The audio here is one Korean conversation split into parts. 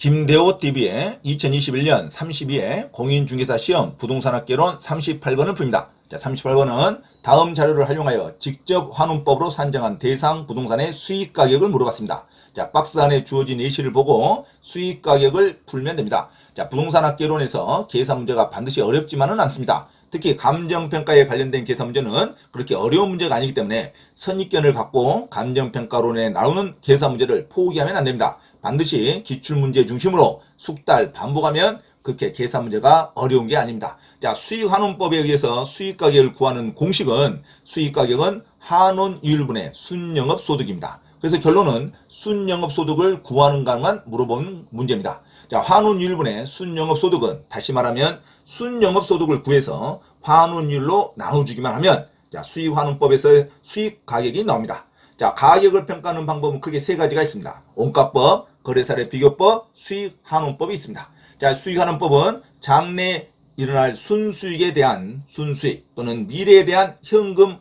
김대호TV의 2021년 32회 공인중개사 시험 부동산학개론 38번을 풉니다. 자, 38번은 다음 자료를 활용하여 직접 환원법으로 산정한 대상 부동산의 수익가격을 물어봤습니다. 자, 박스 안에 주어진 예시를 보고 수익가격을 풀면 됩니다. 자, 부동산학개론에서 계산 문제가 반드시 어렵지만은 않습니다. 특히 감정평가에 관련된 계산 문제는 그렇게 어려운 문제가 아니기 때문에 선입견을 갖고 감정평가론에 나오는 계산 문제를 포기하면 안 됩니다. 반드시 기출문제 중심으로 숙달 반복하면 그렇게 계산 문제가 어려운 게 아닙니다. 자, 수익환원법에 의해서 수익가격을 구하는 공식은 수익가격은 한원이율분의 순영업소득입니다. 그래서 결론은 순영업소득을 구하는가만 물어보는 문제입니다. 자, 환원이율분의 순영업소득은 다시 말하면 순영업소득을 구해서 환원율로 나눠주기만 하면 자, 수익환원법에서 수익가격이 나옵니다. 자, 가격을 평가하는 방법은 크게 세 가지가 있습니다. 원가법, 거래사례 비교법, 수익환원법이 있습니다. 자, 수익환원법은 장래 일어날 순수익에 대한 순수익 또는 미래에 대한 현금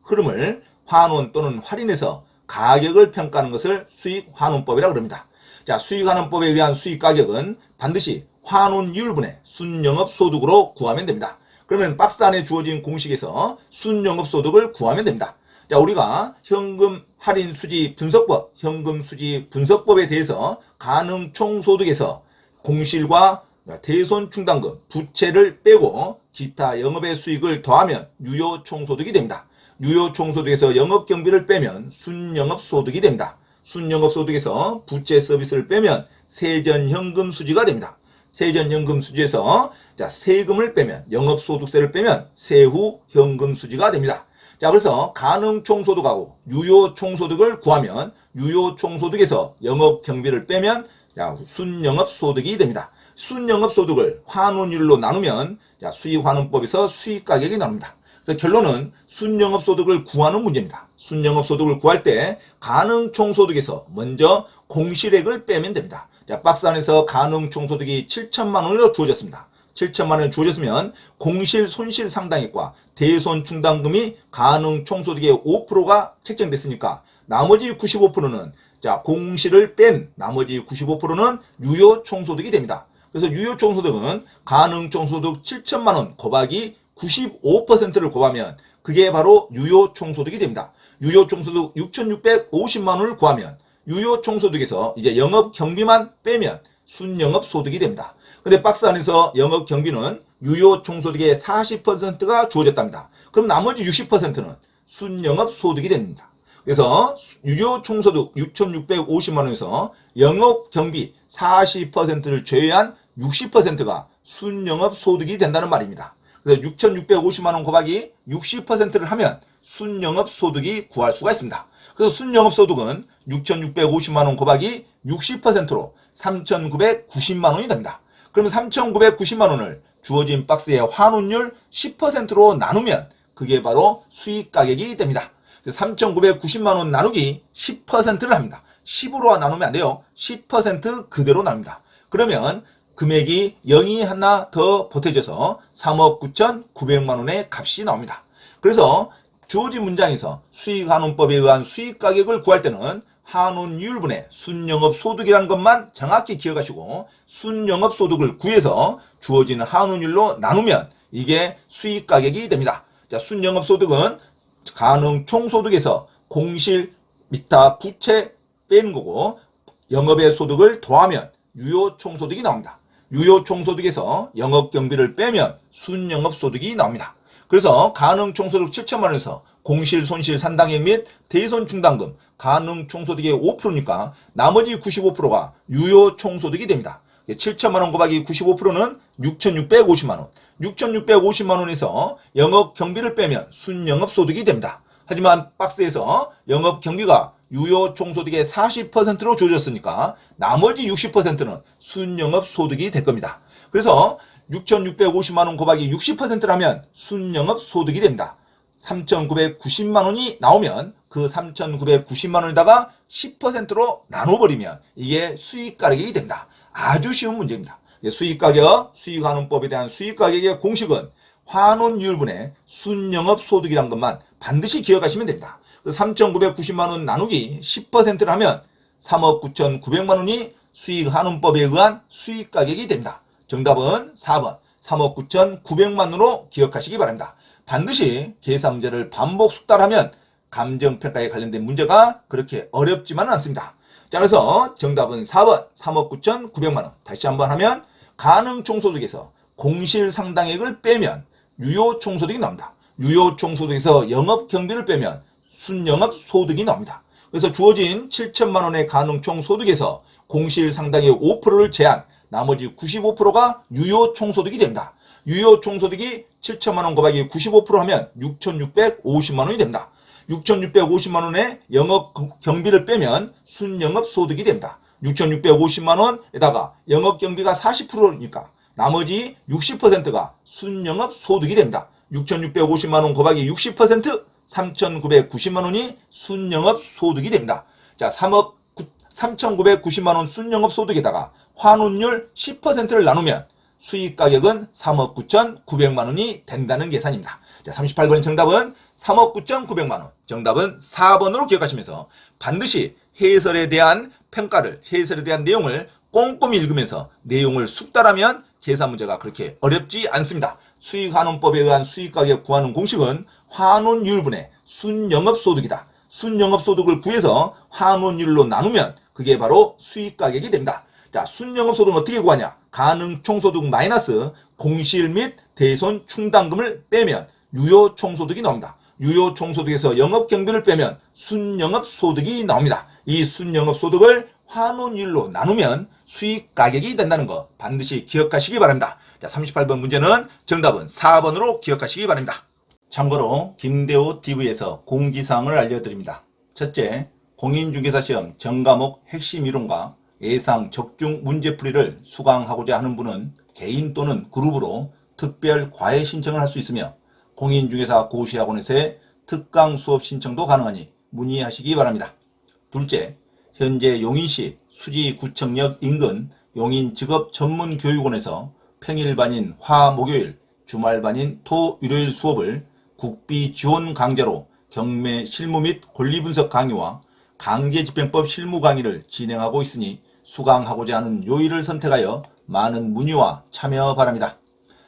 흐름을 환원 또는 할인해서 가격을 평가하는 것을 수익환원법이라고 합니다. 자, 수익환원법에 의한 수익가격은 반드시 환원이율분의 순영업소득으로 구하면 됩니다. 그러면 박스 안에 주어진 공식에서 순영업소득을 구하면 됩니다. 자, 우리가 현금 할인 수지 분석법, 현금 수지 분석법에 대해서 가능 총소득에서 공실과 대손 충당금, 부채를 빼고 기타 영업의 수익을 더하면 유효 총소득이 됩니다. 유효 총소득에서 영업 경비를 빼면 순영업소득이 됩니다. 순영업소득에서 부채 서비스를 빼면 세전현금 수지가 됩니다. 세전현금 수지에서 자, 세금을 빼면 영업소득세를 빼면 세후 현금 수지가 됩니다. 자, 그래서 가능 총소득하고 유효 총소득을 구하면 유효 총소득에서 영업 경비를 빼면 자, 순영업소득이 됩니다. 순영업소득을 환원율로 나누면 자, 수익환원법에서 수익가격이 나옵니다. 그래서 결론은 순영업소득을 구하는 문제입니다. 순영업소득을 구할 때 가능 총소득에서 먼저 공실액을 빼면 됩니다. 자, 박스 안에서 가능 총소득이 7천만 원으로 주어졌습니다. 7천만 원 주어졌으면 공실 손실 상당액과 대손 충당금이 가능 총소득의 5%가 책정됐으니까 나머지 95%는 자, 공실을 뺀 나머지 95%는 유효 총소득이 됩니다. 그래서 유효 총소득은 가능 총소득 7천만 원 곱하기 95%를 곱하면 그게 바로 유효 총소득이 됩니다. 유효 총소득 6,650만 원을 구하면 유효 총소득에서 이제 영업 경비만 빼면 순영업 소득이 됩니다. 근데 박스 안에서 영업 경비는 유효 총소득의 40%가 주어졌답니다. 그럼 나머지 60%는 순영업 소득이 됩니다. 그래서 유효 총소득 6,650만 원에서 영업 경비 40%를 제외한 60%가 순영업 소득이 된다는 말입니다. 그래서 6,650만 원 곱하기 60%를 하면 순영업 소득이 구할 수가 있습니다. 그래서 순영업 소득은 6,650만 원 곱하기 60%로 3,990만 원이 됩니다. 그러면 3,990만 원을 주어진 박스의 환원율 10%로 나누면 그게 바로 수익가격이 됩니다. 3,990만 원 나누기 10%를 합니다. 10으로 나누면 안 돼요. 10% 그대로 나눕니다. 그러면 금액이 0이 하나 더 보태져서 3억 9,900만 원의 값이 나옵니다. 그래서 주어진 문장에서 수익환원법에 의한 수익가격을 구할 때는 환원이율분의 순영업소득이라는 것만 정확히 기억하시고 순영업소득을 구해서 주어진 환원율로 나누면 이게 수익가격이 됩니다. 자, 순영업소득은 가능 총소득에서 공실, 미타, 부채 빼는 거고 영업의 소득을 더하면 유효 총소득이 나옵니다. 유효 총소득에서 영업 경비를 빼면 순영업소득이 나옵니다. 그래서 가능 총소득 7천만 원에서 공실 손실 산당액 및 대손 충당금 가능 총소득의 5%니까 나머지 95%가 유효 총소득이 됩니다. 7천만 원 곱하기 95%는 6,650만 원. 6,650만 원에서 영업 경비를 빼면 순영업 소득이 됩니다. 하지만 박스에서 영업 경비가 유효 총소득의 40%로 주어졌으니까 나머지 60%는 순영업 소득이 될 겁니다. 그래서 6,650만 원 곱하기 60%를 하면 순영업 소득이 됩니다. 3,990만 원이 나오면 그 3,990만 원에다가 10%로 나눠버리면 이게 수익가격이 됩니다. 아주 쉬운 문제입니다. 수익가격, 수익환원법에 대한 수익가격의 공식은 환원이율분의 순영업소득이란 것만 반드시 기억하시면 됩니다. 3,990만 원 나누기 10%를 하면 3억 9,900만 원이 수익환원법에 의한 수익가격이 됩니다. 정답은 4번 3억 9,900만원으로 기억하시기 바랍니다. 반드시 계산 문제를 반복 숙달하면 감정평가에 관련된 문제가 그렇게 어렵지만은 않습니다. 자, 그래서 정답은 4번 3억 9,900만원. 다시 한번 하면 가능총소득에서 공실상당액을 빼면 유효총소득이 나옵니다. 유효총소득에서 영업경비를 빼면 순영업소득이 나옵니다. 그래서 주어진 7천만원의 가능총소득에서 공실상당액 5%를 제한, 나머지 95%가 유효총소득이 됩니다. 유효총소득이 7천만원 곱하기 95% 하면 6,650만원이 됩니다. 6,650만원의 영업경비를 빼면 순영업소득이 됩니다. 6,650만원에다가 영업경비가 40%니까 나머지 60%가 순영업소득이 됩니다. 6,650만원 곱하기 60% 3,990만원이 순영업소득이 됩니다. 자, 3,990만원 순영업소득에다가 환원율 10%를 나누면 수익가격은 3억 9,900만원이 된다는 계산입니다. 자, 38번 정답은 3억 9,900만원. 정답은 4번으로 기억하시면서 반드시 해설에 대한 평가를, 해설에 대한 내용을 꼼꼼히 읽으면서 내용을 숙달하면 계산 문제가 그렇게 어렵지 않습니다. 수익환원법에 의한 수익가격 구하는 공식은 환원율분의 순영업소득이다. 순영업소득을 구해서 환원율로 나누면 그게 바로 수익가격이 됩니다. 자, 순영업소득은 어떻게 구하냐? 가능총소득 마이너스 공실 및 대손 충당금을 빼면 유효총소득이 나옵니다. 유효총소득에서 영업경비를 빼면 순영업소득이 나옵니다. 이 순영업소득을 환원율로 나누면 수익가격이 된다는 거 반드시 기억하시기 바랍니다. 자, 38번 문제는 정답은 4번으로 기억하시기 바랍니다. 참고로 김대호 TV에서 공지사항을 알려드립니다. 첫째, 공인중개사 시험 전과목 핵심 이론과 예상 적중 문제풀이를 수강하고자 하는 분은 개인 또는 그룹으로 특별 과외 신청을 할 수 있으며 공인중개사 고시학원에서의 특강 수업 신청도 가능하니 문의하시기 바랍니다. 둘째, 현재 용인시 수지구청역 인근 용인직업전문교육원에서 평일반인 화, 목요일, 주말반인 토, 일요일 수업을 국비 지원 강좌로 경매 실무 및 권리분석 강의와 강제집행법 실무 강의를 진행하고 있으니 수강하고자 하는 요일을 선택하여 많은 문의와 참여 바랍니다.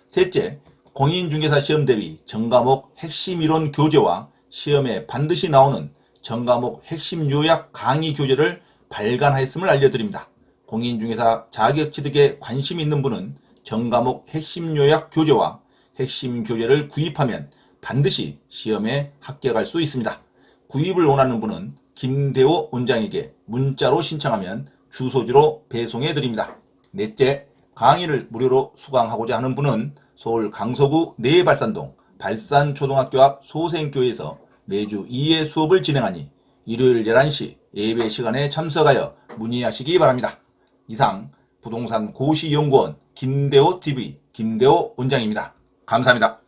셋째, 공인중개사 시험 대비 전과목 핵심 이론 교재와 시험에 반드시 나오는 전과목 핵심 요약 강의 교재를 발간하였음을 알려드립니다. 공인중개사 자격 취득에 관심 있는 분은 전과목 핵심 요약 교재와 핵심 교재를 구입하면 반드시 시험에 합격할 수 있습니다. 구입을 원하는 분은 김대호 원장에게 문자로 신청하면 주소지로 배송해 드립니다. 넷째, 강의를 무료로 수강하고자 하는 분은 서울 강서구 내발산동 발산초등학교 앞 소생교회에서 매주 2회 수업을 진행하니 일요일 11시 예배 시간에 참석하여 문의하시기 바랍니다. 이상 부동산 고시연구원 김대호 TV 김대호 원장입니다. 감사합니다.